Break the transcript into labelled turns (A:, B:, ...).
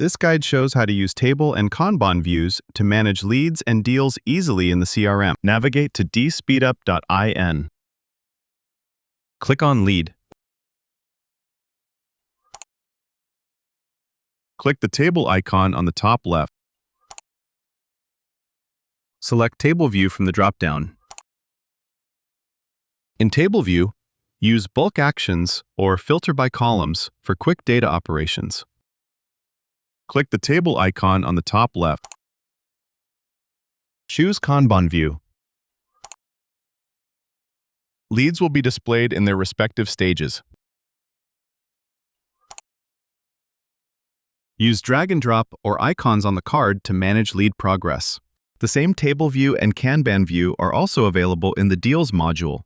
A: This guide shows how to use table and Kanban views to manage leads and deals easily in the CRM. Navigate to dspeedup.in. Click on Lead. Click the table icon on the top left. Select Table View from the drop-down. In Table View, use Bulk Actions or Filter by Columns for quick data operations. Click the table icon on the top left. Choose Kanban View. Leads will be displayed in their respective stages. Use drag and drop or icons on the card to manage lead progress. The same table view and Kanban view are also available in the Deals module.